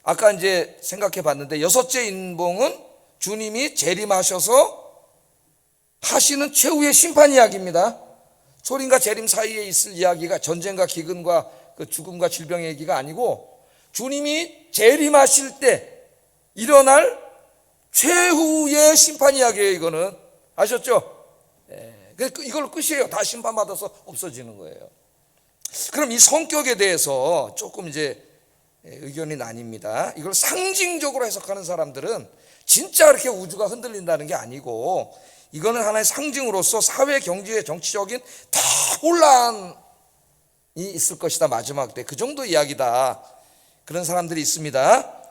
아까 이제 생각해 봤는데, 여섯째 인봉은 주님이 재림하셔서 하시는 최후의 심판 이야기입니다. 소림과 재림 사이에 있을 이야기가 전쟁과 기근과 그 죽음과 질병의 얘기가 아니고, 주님이 재림하실 때 일어날 최후의 심판 이야기예요. 이거는 아셨죠? 이걸로 끝이에요. 다 심판받아서 없어지는 거예요. 그럼 이 성격에 대해서 조금 이제 의견이 나뉩니다. 이걸 상징적으로 해석하는 사람들은 진짜 그렇게 우주가 흔들린다는 게 아니고, 이거는 하나의 상징으로서 사회, 경제, 정치적인 다 혼란이 있을 것이다, 마지막 때. 그 정도 이야기다. 그런 사람들이 있습니다.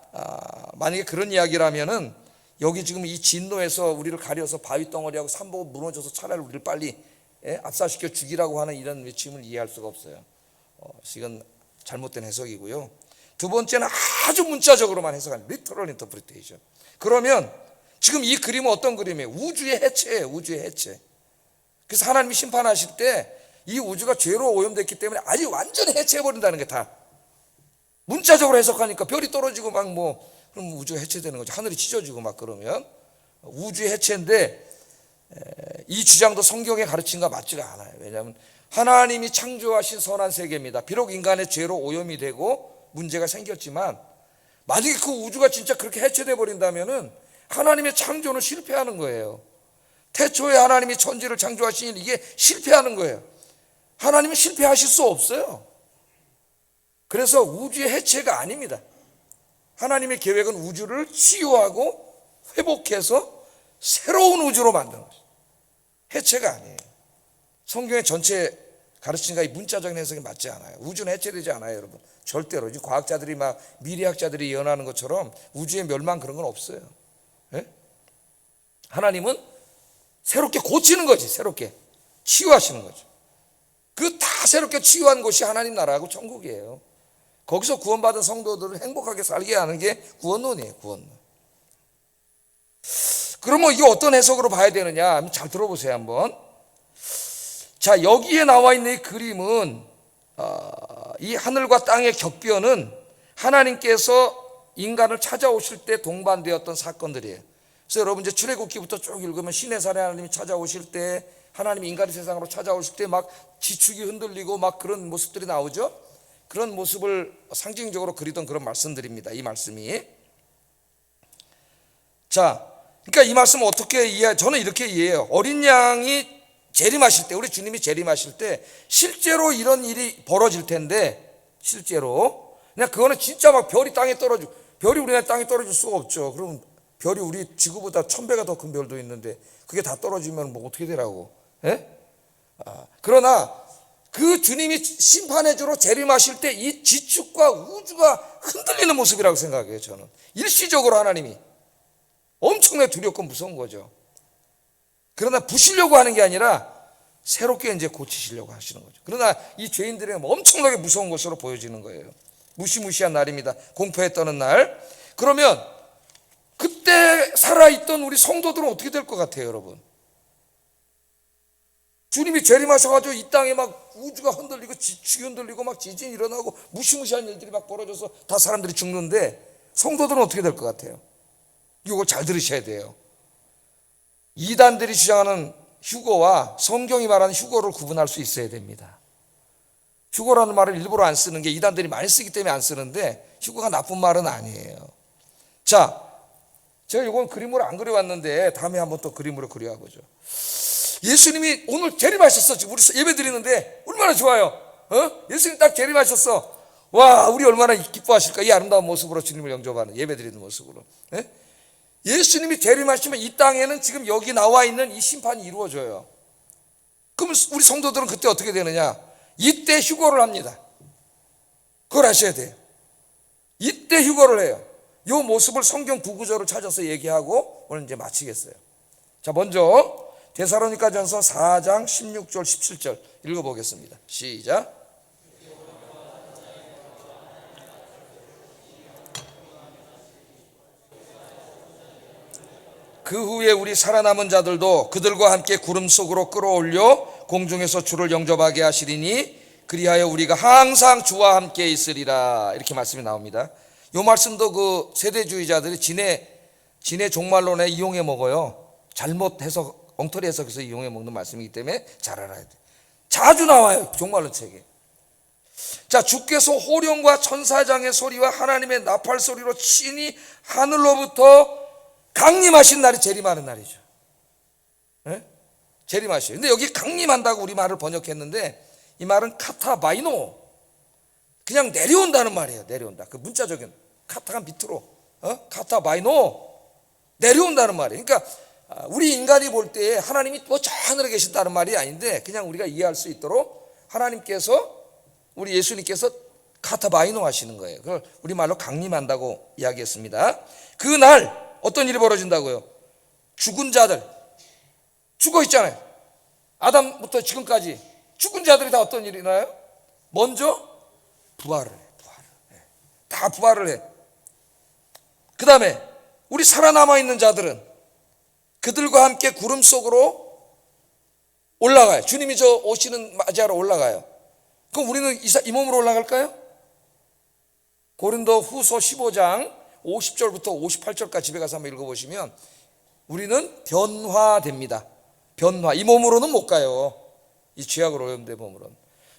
만약에 그런 이야기라면은 여기 지금 이 진노에서 우리를 가려서 바위 덩어리하고 산보고 무너져서 차라리 우리를 빨리 압살시켜 죽이라고 하는 이런 외침을 이해할 수가 없어요. 이건 잘못된 해석이고요. 두 번째는 아주 문자적으로만 해석하는 literal interpretation. 그러면 지금 이 그림은 어떤 그림이에요? 우주의 해체예요. 우주의 해체. 그래서 하나님이 심판하실 때 이 우주가 죄로 오염됐기 때문에 아주 완전히 해체해버린다는 게 다. 문자적으로 해석하니까 별이 떨어지고 막 그럼 우주가 해체되는 거죠. 하늘이 찢어지고 막 그러면 우주의 해체인데, 이 주장도 성경의 가르침과 맞지가 않아요. 왜냐하면 하나님이 창조하신 선한 세계입니다. 비록 인간의 죄로 오염이 되고 문제가 생겼지만, 만약에 그 우주가 진짜 그렇게 해체돼 버린다면은 하나님의 창조는 실패하는 거예요. 태초에 하나님이 천지를 창조하신 이게 실패하는 거예요. 하나님은 실패하실 수 없어요. 그래서 우주의 해체가 아닙니다. 하나님의 계획은 우주를 치유하고 회복해서 새로운 우주로 만드는 것이죠. 해체가 아니에요. 성경의 전체 가르침과 이 문자적인 해석이 맞지 않아요. 우주는 해체되지 않아요, 여러분. 절대로. 과학자들이 막 미래학자들이 예언하는 것처럼 우주의 멸망 그런 건 없어요. 예? 하나님은 새롭게 고치는 거지. 새롭게 치유하시는 거죠. 그 다 새롭게 치유한 곳이 하나님 나라하고 천국이에요. 거기서 구원받은 성도들을 행복하게 살게 하는 게 구원론이에요. 구원론. 그러면 이게 어떤 해석으로 봐야 되느냐? 잘 들어보세요 한번. 자, 여기에 나와 있는 이 그림은 이 하늘과 땅의 격변은 하나님께서 인간을 찾아오실 때 동반되었던 사건들이에요. 그래서 여러분 이제 출애굽기부터 쭉 읽으면 신의 살에 하나님이 찾아오실 때, 하나님이 인간의 세상으로 찾아오실 때 막 지축이 흔들리고 막 그런 모습들이 나오죠. 그런 모습을 상징적으로 그리던 그런 말씀들입니다. 이 말씀이. 자, 그러니까 이 말씀은 어떻게 저는 이렇게 이해해요. 어린 양이 재림하실 때, 우리 주님이 재림하실 때 실제로 이런 일이 벌어질 텐데, 실제로 그냥 그거는 진짜 막 별이 땅에 떨어지고, 별이 우리나라 땅에 떨어질 수가 없죠. 그럼 별이 우리 지구보다 1000배가 더 큰 별도 있는데 그게 다 떨어지면 뭐 어떻게 되라고. 예? 그러나 그 주님이 심판의 주로 재림하실 때 이 지축과 우주가 흔들리는 모습이라고 생각해요. 저는 일시적으로 하나님이 엄청나게 두렵고 무서운 거죠. 그러나 부시려고 하는 게 아니라 새롭게 이제 고치시려고 하시는 거죠. 그러나 이 죄인들에게 엄청나게 무서운 것으로 보여지는 거예요. 무시무시한 날입니다. 공포에 떠는 날. 그러면 그때 살아있던 우리 성도들은 어떻게 될 것 같아요, 여러분? 주님이 재림하셔가지고 이 땅에 막 우주가 흔들리고 지축이 흔들리고 막 지진이 일어나고 무시무시한 일들이 막 벌어져서 다 사람들이 죽는데 성도들은 어떻게 될 것 같아요? 이걸 잘 들으셔야 돼요. 이단들이 주장하는 휴거와 성경이 말하는 휴거를 구분할 수 있어야 됩니다. 휴거라는 말을 일부러 안 쓰는 게 이단들이 많이 쓰기 때문에 안 쓰는데 휴거가 나쁜 말은 아니에요. 자, 제가 이건 그림으로 안 그려왔는데 다음에 한번 또 그림으로 그려보죠. 예수님이 오늘 재림하셨어. 지금 우리 예배 드리는데 얼마나 좋아요. 예수님 딱 재림하셨어. 와, 우리 얼마나 기뻐하실까. 이 아름다운 모습으로 주님을 영접하는, 예배 드리는 모습으로. 예수님이 재림하시면 이 땅에는 지금 여기 나와 있는 이 심판이 이루어져요. 그럼 우리 성도들은 그때 어떻게 되느냐? 이때 휴거를 합니다. 그걸 아셔야 돼요. 이때 휴거를 해요. 이 모습을 성경 구구절을 찾아서 얘기하고 오늘 이제 마치겠어요. 자, 먼저 데살로니가전서 4장 16절 17절 읽어보겠습니다. 시작. 그 후에 우리 살아남은 자들도 그들과 함께 구름 속으로 끌어올려 공중에서 주를 영접하게 하시리니 그리하여 우리가 항상 주와 함께 있으리라. 이렇게 말씀이 나옵니다. 이 말씀도 그 세대주의자들이 진의 종말론에 이용해 먹어요. 잘못 해석, 엉터리 해석해서 이용해 먹는 말씀이기 때문에 잘 알아야 돼. 자주 나와요, 종말론 책에. 자, 주께서 호령과 천사장의 소리와 하나님의 나팔 소리로 친히 하늘로부터 강림하신 날이 재림하는 날이죠. 재림하셔요. 근데 여기 강림한다고 우리 말을 번역했는데 이 말은 카타바이노, 그냥 내려온다는 말이에요. 내려온다. 그 문자적인 카타가 밑으로, 카타바이노, 내려온다는 말이에요. 그러니까 우리 인간이 볼 때 하나님이 뭐 저 하늘에 계신다는 말이 아닌데 그냥 우리가 이해할 수 있도록 하나님께서, 우리 예수님께서 카타바이노 하시는 거예요. 그걸 우리말로 강림한다고 이야기했습니다. 그날 어떤 일이 벌어진다고요? 죽은 자들, 죽어 있잖아요. 아담부터 지금까지 죽은 자들이 다 어떤 일이 나요? 먼저 부활을 해. 다 부활을 해. 그 다음에 우리 살아남아 있는 자들은 그들과 함께 구름 속으로 올라가요. 주님이 저 오시는 맞이하러 올라가요. 그럼 우리는 이 몸으로 올라갈까요? 고린도 후서 15장 50절부터 58절까지 집에 가서 한번 읽어보시면 우리는 변화됩니다. 변화. 이 몸으로는 못 가요. 이 죄악으로 오염된 몸으로는.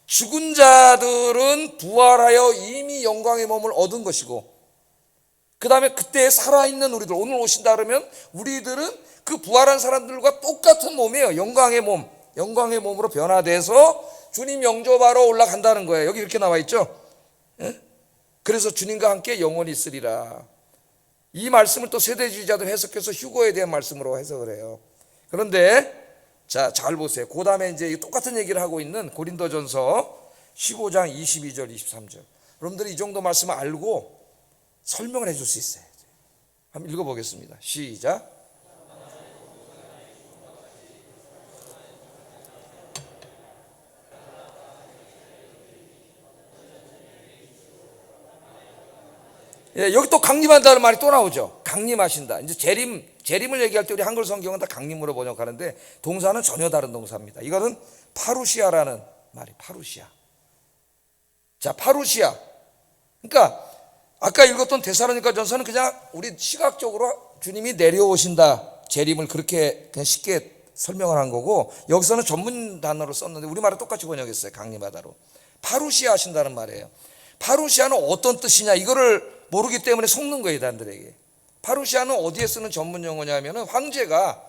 죽은 자들은 부활하여 이미 영광의 몸을 얻은 것이고, 그 다음에 그때 살아있는 우리들, 오늘 오신다 그러면 우리들은 그 부활한 사람들과 똑같은 몸이에요. 영광의 몸, 영광의 몸으로 변화돼서 주님 영접하러 올라간다는 거예요. 여기 이렇게 나와 있죠. 그래서 주님과 함께 영원히 있으리라. 이 말씀을 또 세대주의자들 해석해서 휴거에 대한 말씀으로 해석을 해요. 그런데 자, 잘 보세요. 그 다음에 이제 똑같은 얘기를 하고 있는 고린도전서 15장 22절 23절. 여러분들이 이 정도 말씀을 알고 설명을 해줄 수 있어요. 한번 읽어보겠습니다. 시작. 예, 여기 또 강림한다는 말이 또 나오죠. 강림하신다. 이제 재림을 얘기할 때 우리 한글 성경은 다 강림으로 번역하는데 동사는 전혀 다른 동사입니다. 이거는 파루시아라는 말이 파루시아. 자, 파루시아. 그러니까 아까 읽었던 데살로니가 전서는 그냥 우리 시각적으로 주님이 내려오신다. 재림을 그렇게 그냥 쉽게 설명을 한 거고, 여기서는 전문 단어로 썼는데 우리말은 똑같이 번역했어요. 강림하다로. 파루시아 하신다는 말이에요. 파루시아는 어떤 뜻이냐, 이거를 모르기 때문에 속는 거예요, 단들에게. 파루시아는 어디에 쓰는 전문 용어냐면은 황제가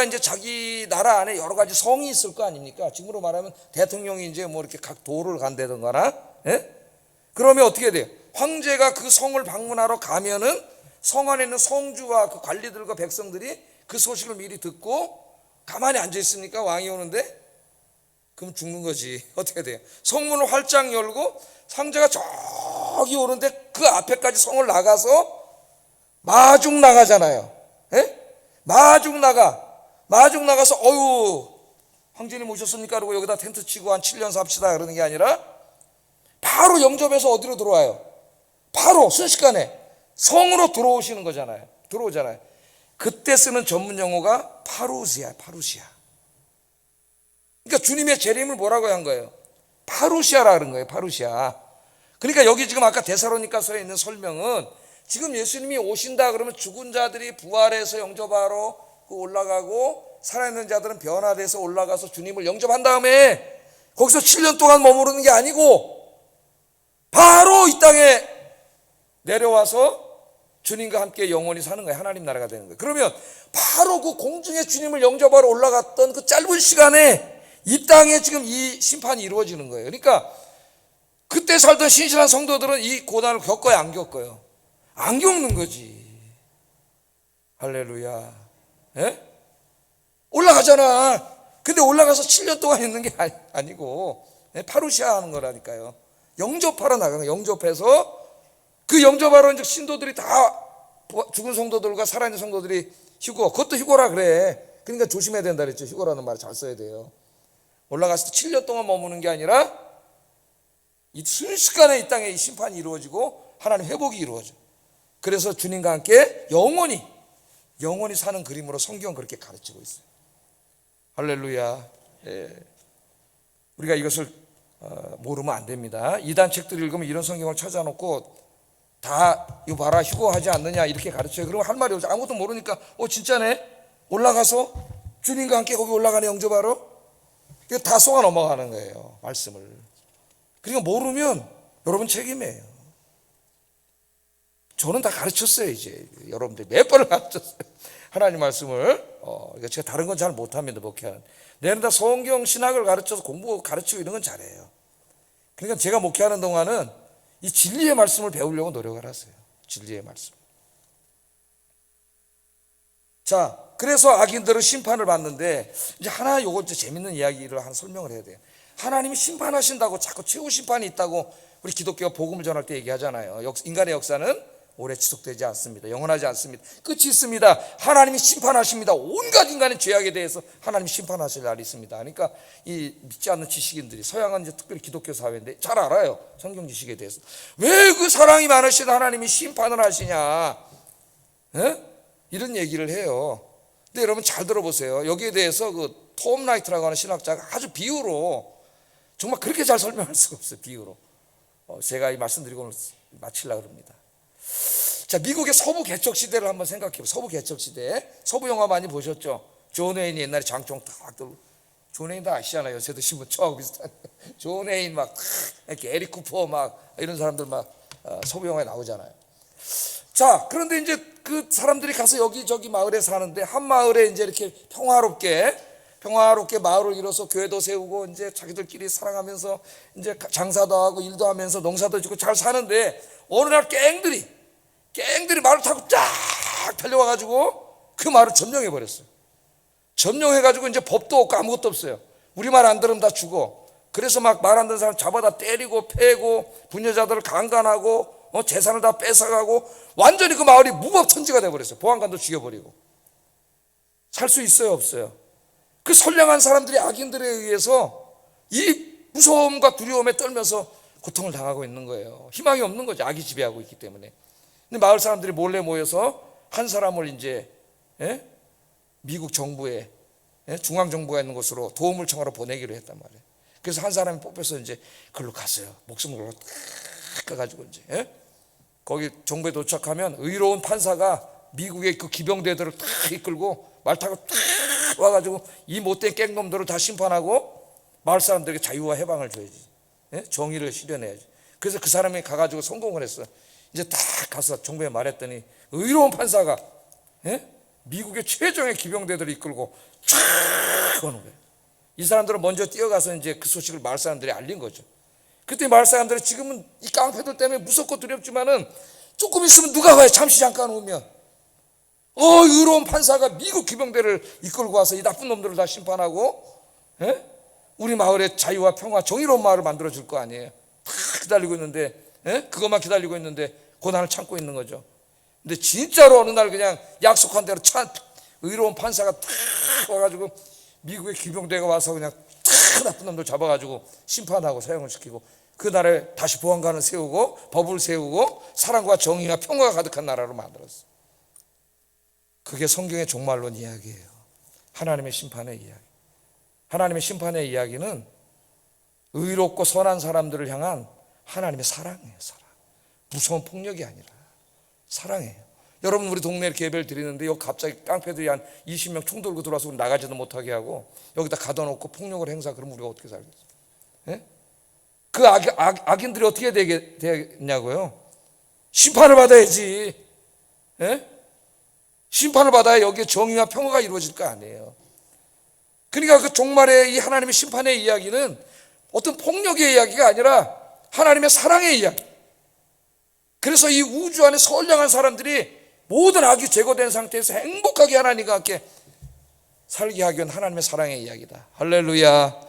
이제 자기 나라 안에 여러 가지 성이 있을 거 아닙니까? 지금으로 말하면 대통령이 이제 뭐 이렇게 각 도를 간다든가나, 그러면 어떻게 돼요? 황제가 그 성을 방문하러 가면은 성 안에 있는 성주와 그 관리들과 백성들이 그 소식을 미리 듣고 가만히 앉아 있으니까 왕이 오는데 그럼 죽는 거지. 어떻게 돼요? 성문을 활짝 열고 황제가 저기 오는데 그 앞에까지 성을 나가서 마중 나가잖아요. 마중 나가서 어유 황제님 오셨습니까? 그러고 여기다 텐트 치고 한 7년 삽시다 그러는 게 아니라 바로 영접해서 어디로 들어와요? 바로 순식간에 성으로 들어오시는 거잖아요. 들어오잖아요. 그때 쓰는 전문 용어가 파루시아. 그러니까 주님의 재림을 뭐라고 한 거예요? 파루시아라 그런 거예요. 파루시아. 그러니까 여기 지금 아까 데살로니가서에 있는 설명은 지금 예수님이 오신다 그러면 죽은 자들이 부활해서 영접하러 올라가고 살아있는 자들은 변화돼서 올라가서 주님을 영접한 다음에 거기서 7년 동안 머무르는 게 아니고 바로 이 땅에 내려와서 주님과 함께 영원히 사는 거예요. 하나님 나라가 되는 거예요. 그러면 바로 그 공중에 주님을 영접하러 올라갔던 그 짧은 시간에 이 땅에 지금 이 심판이 이루어지는 거예요. 그러니까 그때 살던 신실한 성도들은 이 고난을 겪어요, 안 겪어요? 안 겪는 거지. 할렐루야. 올라가잖아. 근데 올라가서 7년 동안 있는 게 아니고 파루시아 하는 거라니까요. 영접하러 나가는 거예요. 영접해서 그 영접하러 이제 신도들이 다 죽은 성도들과 살아있는 성도들이 휴거, 그것도 휴거라 그래. 그러니까 조심해야 된다 그랬죠. 휴거라는 말을 잘 써야 돼요. 올라갔을 때 7년 동안 머무는 게 아니라 이 순식간에 이 땅에 이 심판이 이루어지고 하나님 회복이 이루어져. 그래서 주님과 함께 영원히 사는 그림으로 성경은 그렇게 가르치고 있어요. 할렐루야. 우리가 이것을 모르면 안 됩니다. 이단 책들을 읽으면 이런 성경을 찾아놓고 다 이거 봐라 휴거하지 않느냐 이렇게 가르쳐요. 그러면 할 말이 없죠. 아무것도 모르니까 진짜네. 올라가서 주님과 함께 거기 올라가네 영접하러. 이거 다 속아 넘어가는 거예요. 말씀을. 그러니까 모르면 여러분 책임이에요. 저는 다 가르쳤어요. 이제 여러분들 몇 번을 가르쳤어요. 하나님 말씀을. 제가 다른 건 잘 못합니다. 목회하는. 내는 다 성경 신학을 가르쳐서 공부 가르치고 이런 건 잘해요. 그러니까 제가 목회하는 동안은 이 진리의 말씀을 배우려고 노력을 하세요. 진리의 말씀. 자, 그래서 악인들은 심판을 받는데 이제 하나 요거 이제 재밌는 이야기를 하나 설명을 해야 돼요. 하나님이 심판하신다고 자꾸 최후 심판이 있다고 우리 기독교가 복음을 전할 때 얘기하잖아요. 인간의 역사는 오래 지속되지 않습니다. 영원하지 않습니다. 끝이 있습니다. 하나님이 심판하십니다. 온갖 인간의 죄악에 대해서 하나님이 심판하실 날이 있습니다. 그러니까 이 믿지 않는 지식인들이, 서양은 이제 특별히 기독교 사회인데 잘 알아요. 성경 지식에 대해서. 왜 그 사랑이 많으신 하나님이 심판을 하시냐, 이런 얘기를 해요. 근데 여러분 잘 들어보세요. 여기에 대해서 그 톰 라이트라고 하는 신학자가 아주 비유로, 정말 그렇게 잘 설명할 수가 없어요. 비유로. 제가 이 말씀드리고 오늘 마치려고 합니다. 자, 미국의 서부 개척 시대를 한번 생각해 보세요. 서부 개척 시대. 서부 영화 많이 보셨죠? 존 웨인이 옛날에 장총 딱 들고, 존 웨인 다 아시잖아요. 요새도 신문 저하고 비슷한. 존 웨인 막 이렇게 에릭 쿠퍼 막 이런 사람들 막 서부 영화에 나오잖아요. 자, 그런데 이제 그 사람들이 가서 여기저기 마을에 사는데 한 마을에 이제 이렇게 평화롭게 평화롭게 마을을 이뤄서 교회도 세우고 이제 자기들끼리 사랑하면서 이제 장사도 하고 일도 하면서 농사도 짓고 잘 사는데 어느 날 갱들이 말을 타고 쫙 달려와가지고 그 마을을 점령해 버렸어요. 점령해가지고 이제 법도 없고 아무것도 없어요. 우리 말 안 들으면 다 죽어. 그래서 막 말 안 듣는 사람 잡아다 때리고 패고 분여자들을 강간하고 재산을 다 뺏어가고 완전히 그 마을이 무법천지가 돼버렸어요. 보안관도 죽여버리고. 살 수 있어요, 없어요? 그 선량한 사람들이 악인들에 의해서 이 무서움과 두려움에 떨면서 고통을 당하고 있는 거예요. 희망이 없는 거죠. 악이 지배하고 있기 때문에. 근데 마을 사람들이 몰래 모여서 한 사람을 이제 미국 정부에 중앙 정부가 있는 곳으로 도움을 청하러 보내기로 했단 말이에요. 그래서 한 사람이 뽑혀서 이제 그걸로 갔어요. 목숨을 걸고 탁 가가지고 이제 거기 정부에 도착하면 의로운 판사가 미국의 그 기병대들을 탁 이끌고 말 타고 탁 와가지고 이 못된 깽놈들을 다 심판하고 마을 사람들에게 자유와 해방을 줘야지. 정의를 실현해야지. 그래서 그 사람이 가가지고 성공을 했어. 이제 딱 가서 정부에 말했더니 의로운 판사가 미국의 최정의 기병대들을 이끌고 쫙 오는 거예요. 이 사람들은 먼저 뛰어가서 이제 그 소식을 마을 사람들이 알린 거죠. 그때 마을 사람들은 지금은 이 깡패들 때문에 무섭고 두렵지만은 조금 있으면 누가 와요. 잠시 잠깐 오면 의로운 판사가 미국 기병대를 이끌고 와서 이 나쁜 놈들을 다 심판하고 우리 마을의 자유와 평화 정의로운 마을을 만들어 줄 거 아니에요. 다 기다리고 있는데 그것만 기다리고 있는데 고난을 참고 있는 거죠. 근데 진짜로 어느 날 그냥 약속한 대로 의로운 판사가 탁 와가지고 미국의 기병대가 와서 그냥 탁 나쁜 놈들 잡아가지고 심판하고 사형을 시키고 그 나라에 다시 보안관을 세우고 법을 세우고 사랑과 정의와 평화가 가득한 나라로 만들었어. 그게 성경의 종말론 이야기예요. 하나님의 심판의 이야기. 하나님의 심판의 이야기는 의롭고 선한 사람들을 향한 하나님의 사랑이에요. 사랑. 무서운 폭력이 아니라 사랑이에요. 여러분 우리 동네 이렇게 예배를 드리는데 여기 갑자기 깡패들이 한 20명 총 들고 들어와서 우리 나가지도 못하게 하고 여기다 가둬놓고 폭력을 행사. 그러면 우리가 어떻게 살겠어요? 그 악인들이 어떻게 되겠냐고요? 심판을 받아야지. 심판을 받아야 여기에 정의와 평화가 이루어질 거 아니에요. 그러니까 그 종말의 이 하나님의 심판의 이야기는 어떤 폭력의 이야기가 아니라 하나님의 사랑의 이야기. 그래서 이 우주 안에 선량한 사람들이 모든 악이 제거된 상태에서 행복하게 하나님과 함께 살게 하기 위한 하나님의 사랑의 이야기다. 할렐루야.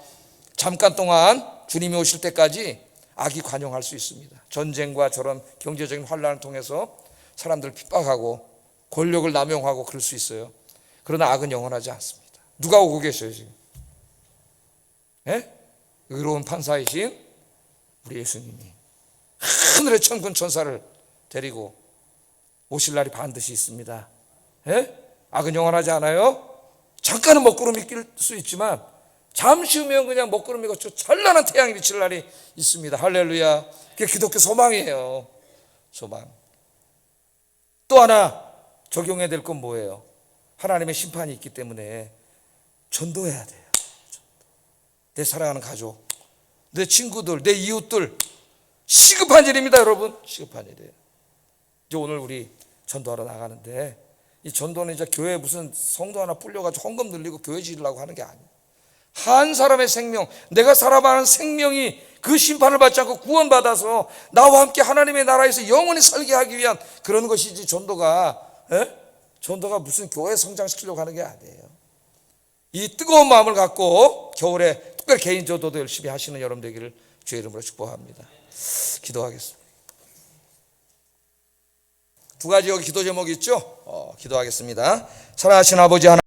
잠깐 동안 주님이 오실 때까지 악이 관용할 수 있습니다. 전쟁과 저런 경제적인 환란을 통해서 사람들을 핍박하고 권력을 남용하고 그럴 수 있어요. 그러나 악은 영원하지 않습니다. 누가 오고 계셔요 지금? 의로운 판사이신 우리 예수님이 하늘의 천군 천사를 데리고 오실 날이 반드시 있습니다. 악은 영원하지 않아요. 잠깐은 먹구름이 낄 수 있지만 잠시 후면 그냥 먹구름이 거쳐 찬란한 태양이 비칠 날이 있습니다. 할렐루야. 그게 기독교 소망이에요. 소망. 또 하나 적용해야 될 건 뭐예요? 하나님의 심판이 있기 때문에 전도해야 돼요. 내 사랑하는 가족, 내 친구들, 내 이웃들. 시급한 일입니다, 여러분. 시급한 일이에요. 이제 오늘 우리 전도하러 나가는데 이 전도는 이제 교회에 무슨 성도 하나 불려가지고 헌금 늘리고 교회 지으려고 하는 게 아니에요. 한 사람의 생명, 내가 살아가는 생명이 그 심판을 받지 않고 구원받아서 나와 함께 하나님의 나라에서 영원히 살게 하기 위한 그런 것이지 전도가 무슨 교회 성장시키려고 하는 게 아니에요. 이 뜨거운 마음을 갖고 겨울에 특별히 개인 전도도 열심히 하시는 여러분 되기를 주의 이름으로 축복합니다. 기도하겠습니다. 두 가지 여기 기도 제목이 있죠? 기도하겠습니다. 사랑하신 아버지 하나님,